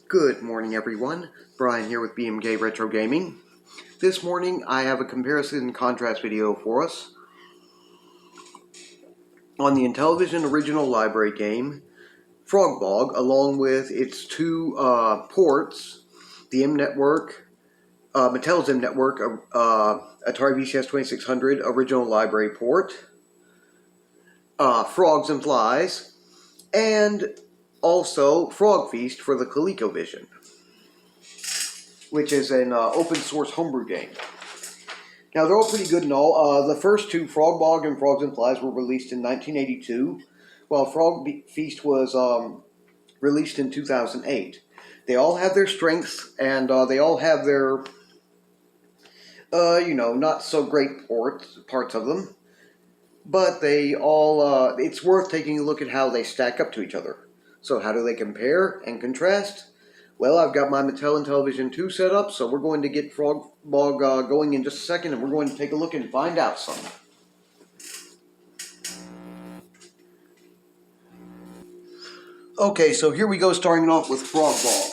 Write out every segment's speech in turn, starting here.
Good morning, everyone. Brian here with BMK Retro Gaming. This morning I have a comparison and contrast video for us on the IntelliVision original library game, Frog Bog, along with its two ports, the M Network, Mattel's M Network, Atari VCS 2600 original library port, Frogs and Flies, and also Frog Feast for the ColecoVision, which is an open source homebrew game. Now, they're all pretty good and all. The first two, Frog Bog and Frogs and Flies, were released in 1982, while Frog Feast was released in 2008. They all have their strengths, and they all have their, not so great parts of them. But they all, it's worth taking a look at how they stack up to each other. So how do they compare and contrast? Well, I've got my Mattel IntelliVision 2 set up, so we're going to get Frog Bog going in just a second, and we're going to take a look and find out some. Okay, so here we go, starting off with Frog Bog.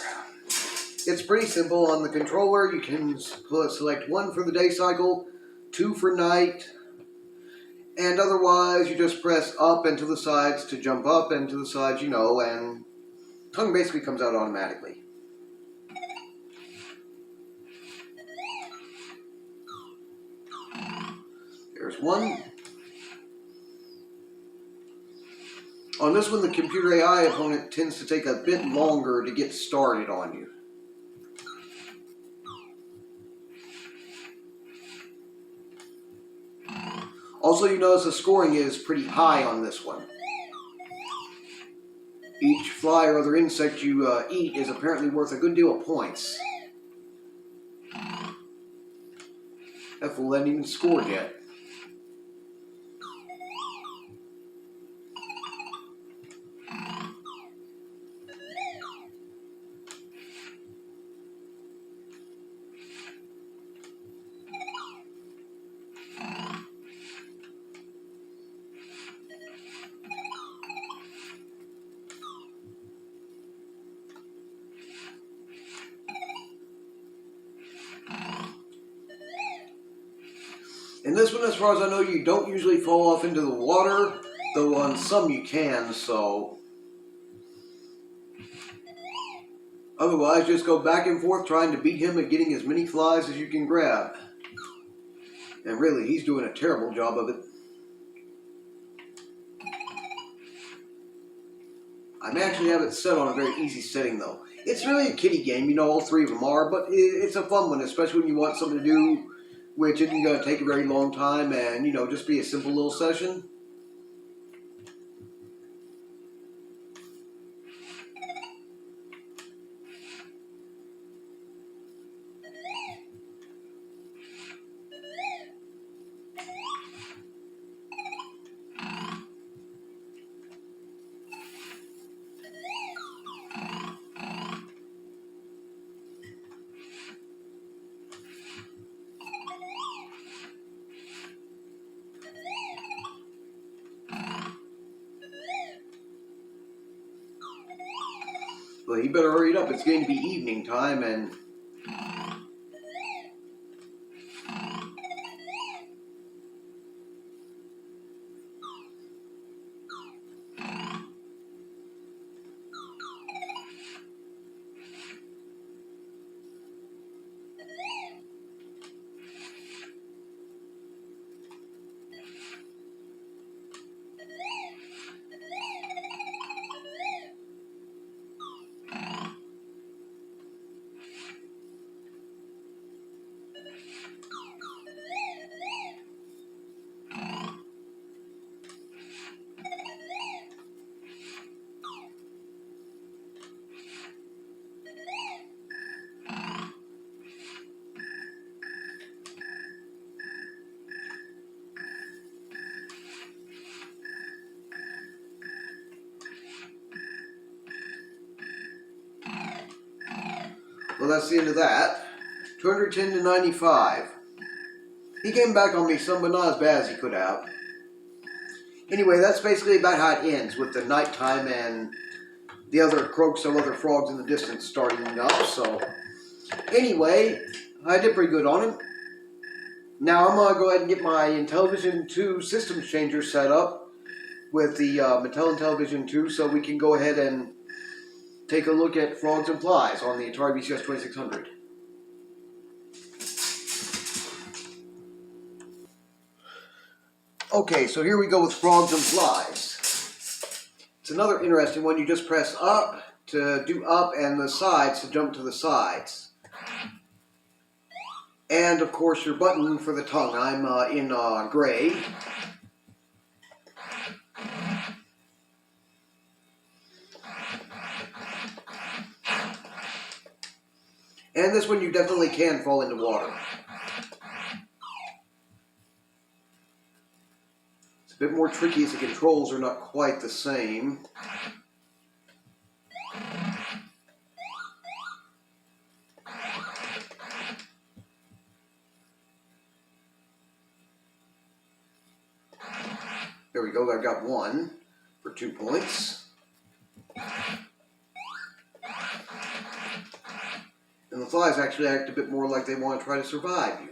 It's pretty simple. On the controller, you can select 1 for the day cycle, 2 for night, and otherwise you just press up and to the sides to jump up and to the sides, and tongue basically comes out automatically. There's one. On this one, the computer AI opponent tends to take a bit longer to get started on you. Also, you notice the scoring is pretty high on this one. Each fly or other insect you eat is apparently worth a good deal of points. That fool hasn't even scored yet. In this one, as far as I know, you don't usually fall off into the water, though on some you can, so... Otherwise, just go back and forth trying to beat him at getting as many flies as you can grab. And really, he's doing a terrible job of it. I may actually have it set on a very easy setting, though. It's really a kiddie game, all three of them are, but it's a fun one, especially when you want something to do which isn't going to take a very long time and, just be a simple little session. But you better hurry it up. It's going to be evening time, and well, that's the end of that. 210 to 95. He came back on me some, but not as bad as he could have. Anyway, that's basically about how it ends, with the nighttime and the other croaks of other frogs in the distance starting up. So anyway, I did pretty good on him. Now I'm going to go ahead and get my IntelliVision 2 systems changer set up with the Mattel IntelliVision 2 so we can go ahead and take a look at frogs and flies on the Atari VCS 2600. Okay, so here we go with frogs and flies. It's another interesting one. You just press up to do up and the sides to jump to the sides. And of course your button for the tongue. I'm in gray. And this one you definitely can fall into water. It's a bit more tricky as the controls are not quite the same. There we go, I got one for 2 points. And the flies actually act a bit more like they want to try to survive you.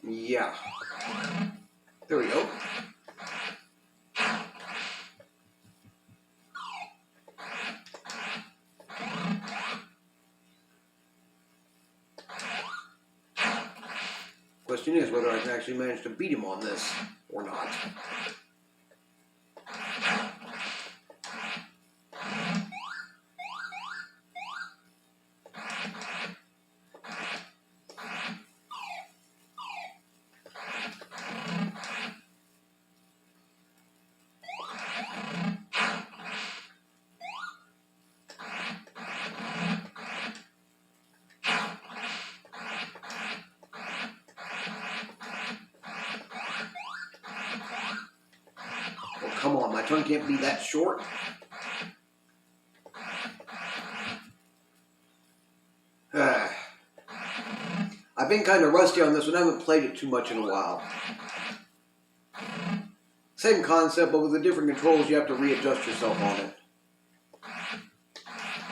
Yeah. There we go. Question is whether I can actually manage to beat him on this or not. Come on, my tongue can't be that short. I've been kind of rusty on this one. I haven't played it too much in a while. Same concept, but with the different controls, you have to readjust yourself on it.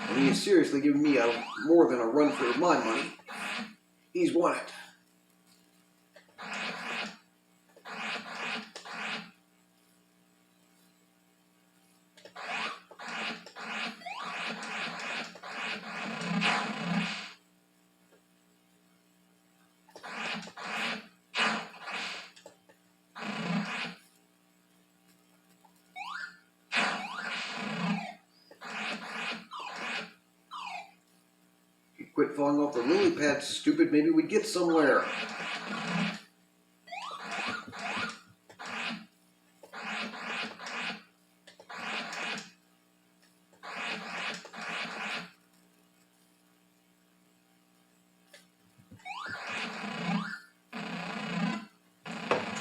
And he is seriously giving me more than a run for my money. He's won it. Quit falling off the lily pad, stupid. Maybe we'd get somewhere.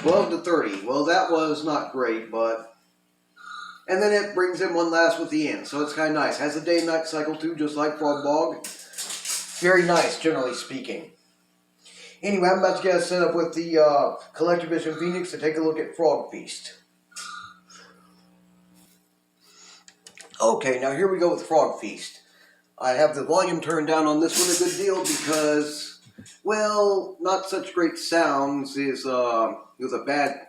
$12-30. Well, that was not great, but... And then it brings in one last with the end, so it's kind of nice. Has a day and night cycle too, just like Frog Bog. Very nice, generally speaking. Anyway, I'm about to get us set up with the ColecoVision Phoenix to take a look at Frog Feast. Okay, now here we go with Frog Feast. I have the volume turned down on this one a good deal because, well, not such great sounds is with a bad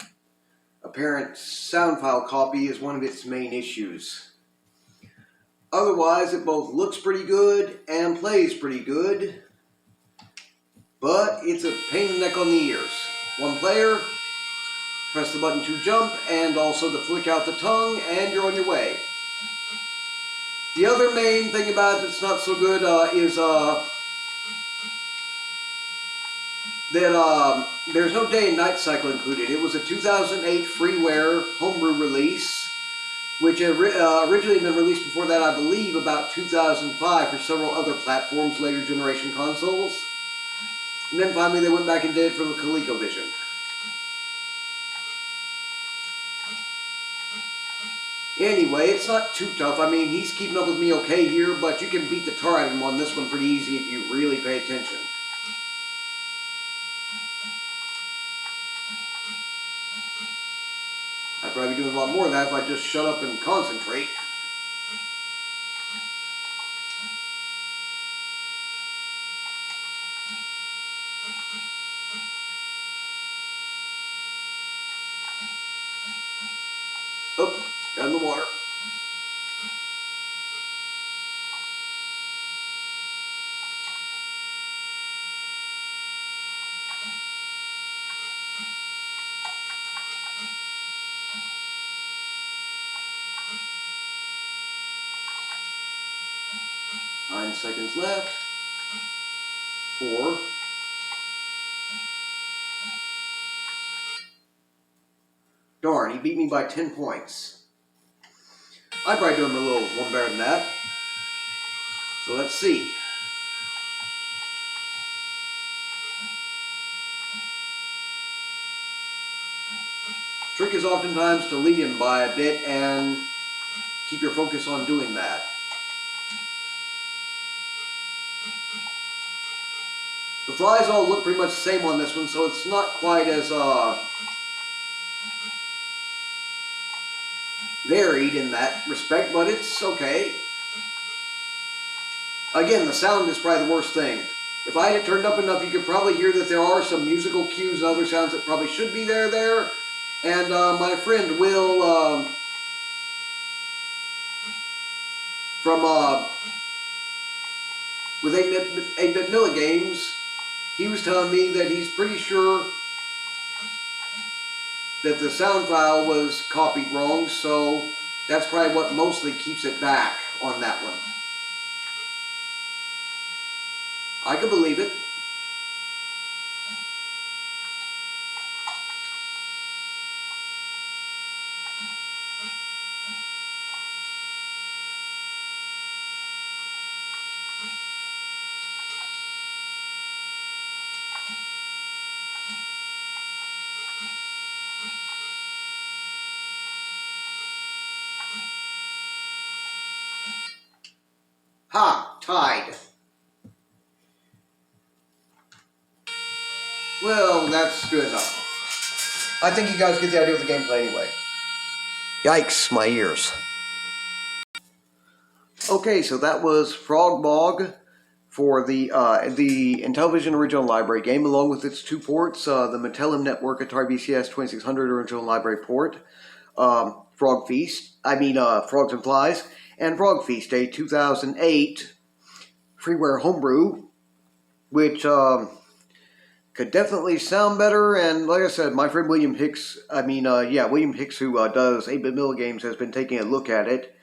apparent sound file copy is one of its main issues. Otherwise, it both looks pretty good and plays pretty good, but it's a pain in the neck on the ears. One player, press the button to jump and also to flick out the tongue, and you're on your way. The other main thing about it that's not so good is that there's no day and night cycle included. It was a 2008 freeware homebrew release, which had originally been released before that, I believe, about 2005 for several other platforms, later generation consoles. And then finally they went back and did it for the ColecoVision. Anyway, it's not too tough. I mean, he's keeping up with me okay here, but you can beat the tar out of him on this one pretty easy if you really pay attention. I'd probably be doing a lot more of that if I just shut up and concentrate. Oh, got in the water. Nine seconds left. 4. Darn, he beat me by 10 points. I'd probably do him a little one better than that. So let's see. Trick is oftentimes to lead him by a bit and keep your focus on doing that. The flies all look pretty much the same on this one, so it's not quite as varied in that respect, but it's okay. Again, the sound is probably the worst thing. If I had it turned up enough, you could probably hear that there are some musical cues and other sounds that probably should be there. And my friend Will from with 8-Bit Milligames, he was telling me that he's pretty sure that the sound file was copied wrong, so that's probably what mostly keeps it back on that one. I could believe it. Ha! Tied. Well, that's good enough. I think you guys get the idea of the gameplay anyway. Yikes, my ears. Okay, so that was Frog Bog for the IntelliVision original library game, along with its 2 ports, the Mattel Network Atari VCS 2600 original library port, Frogs and Flies, and Frog Feast, a 2008 freeware homebrew, which could definitely sound better. And like I said, my friend William Hicks, William Hicks, who does 8-Bit Milligames, has been taking a look at it.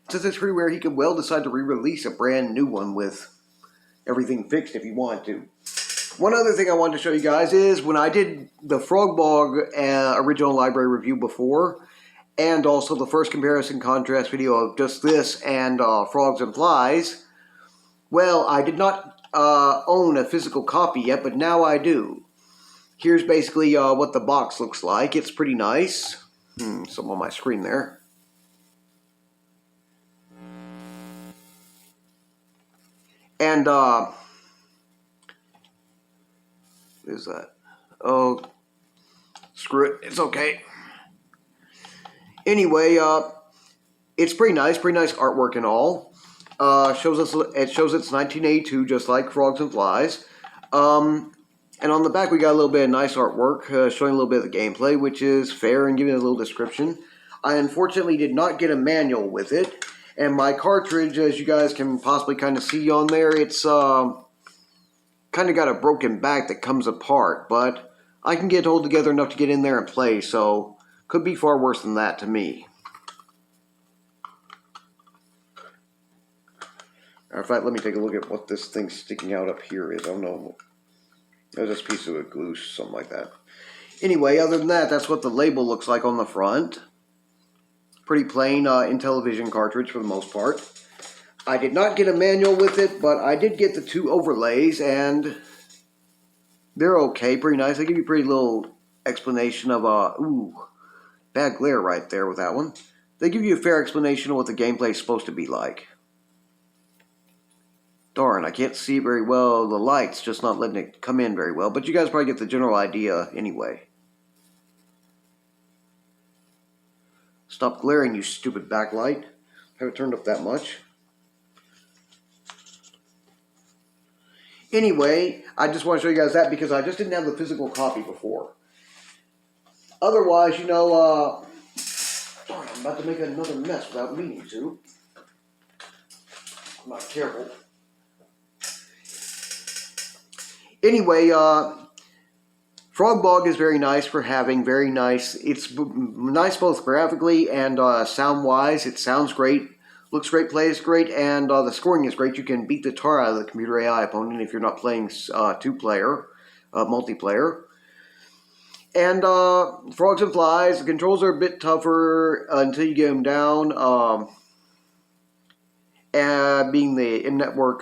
Since it's freeware, he could well decide to re-release a brand new one with everything fixed if he wanted to. One other thing I wanted to show you guys is when I did the Frog Bog original library review before, and also the first comparison contrast video of just this and Frogs and Flies, well, I did not own a physical copy yet, but now I do. Here's basically what the box looks like. It's pretty nice. Something on my screen there. And, what is that? Oh, screw it. It's okay. Anyway, it's pretty nice artwork and all. It shows it's 1982, just like Frogs and Flies. And on the back, we got a little bit of nice artwork, showing a little bit of the gameplay, which is fair and giving it a little description. I unfortunately did not get a manual with it. And my cartridge, as you guys can possibly kind of see on there, it's kind of got a broken back that comes apart. But I can get it all together enough to get in there and play, so could be far worse than that to me. Matter of fact, let me take a look at what this thing sticking out up here is. I don't know. There's this piece of glue, something like that. Anyway, other than that, that's what the label looks like on the front. Pretty plain IntelliVision cartridge for the most part. I did not get a manual with it, but I did get the 2 overlays, and they're okay, pretty nice. They give you a pretty little explanation of, bad glare right there with that one. they give you a fair explanation of what the gameplay is supposed to be like. Darn, I can't see very well. The light's just not letting it come in very well, but you guys probably get the general idea anyway. Stop glaring, you stupid backlight. I haven't turned up that much. Anyway, I just want to show you guys that because I just didn't have the physical copy before. Otherwise, you know, darn, I'm about to make another mess without meaning to. I'm not careful. Anyway, Frog Bog is very nice for having very nice. It's nice both graphically and sound-wise. It sounds great, looks great, plays great, and the scoring is great. You can beat the tar out of the computer AI opponent if you're not playing two-player, multiplayer. And Frogs and Flies, the controls are a bit tougher until you get them down. Being the in-network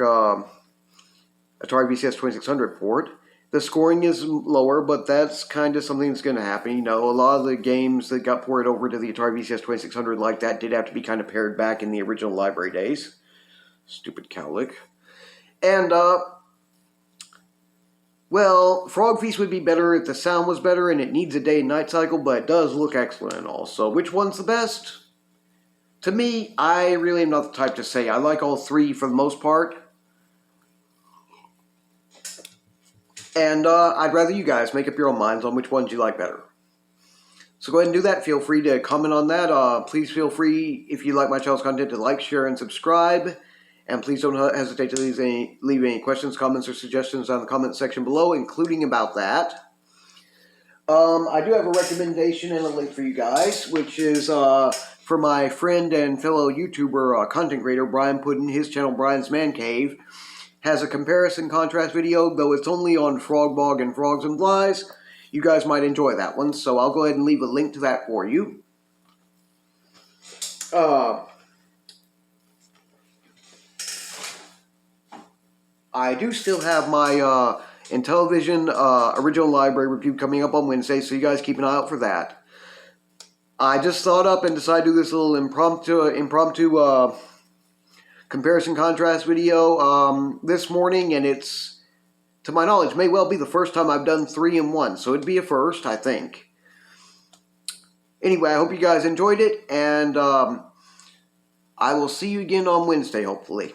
Atari VCS 2600 port. The scoring is lower, but that's kind of something that's going to happen. You know, a lot of the games that got ported over to the Atari VCS 2600 like that did have to be kind of pared back in the original library days. Stupid cowlick. And, well, Frog Feast would be better if the sound was better, and it needs a day and night cycle, but it does look excellent and all. So, which one's the best? To me, I really am not the type to say. I like all three for the most part. And I'd rather you guys make up your own minds on which ones you like better. So go ahead and do that. Feel free to comment on that. Please feel free, if you like my channel's content, to like, share, and subscribe. And please don't hesitate to leave any questions, comments, or suggestions on the comment section below, including about that. I do have a recommendation and a link for you guys, which is for my friend and fellow YouTuber, content creator, Brian Puddin. His channel, Brian's Man Cave, has a comparison contrast video, though it's only on Frog Bog and Frogs and Flies. You guys might enjoy that one, so I'll go ahead and leave a link to that for you. I do still have my IntelliVision original library review coming up on Wednesday, so you guys keep an eye out for that. I just thought up and decided to do this little impromptu comparison contrast video this morning, and it's, to my knowledge, may well be the first time I've done 3 in 1, so it'd be a first, I think. Anyway, I hope you guys enjoyed it, and I will see you again on Wednesday, hopefully.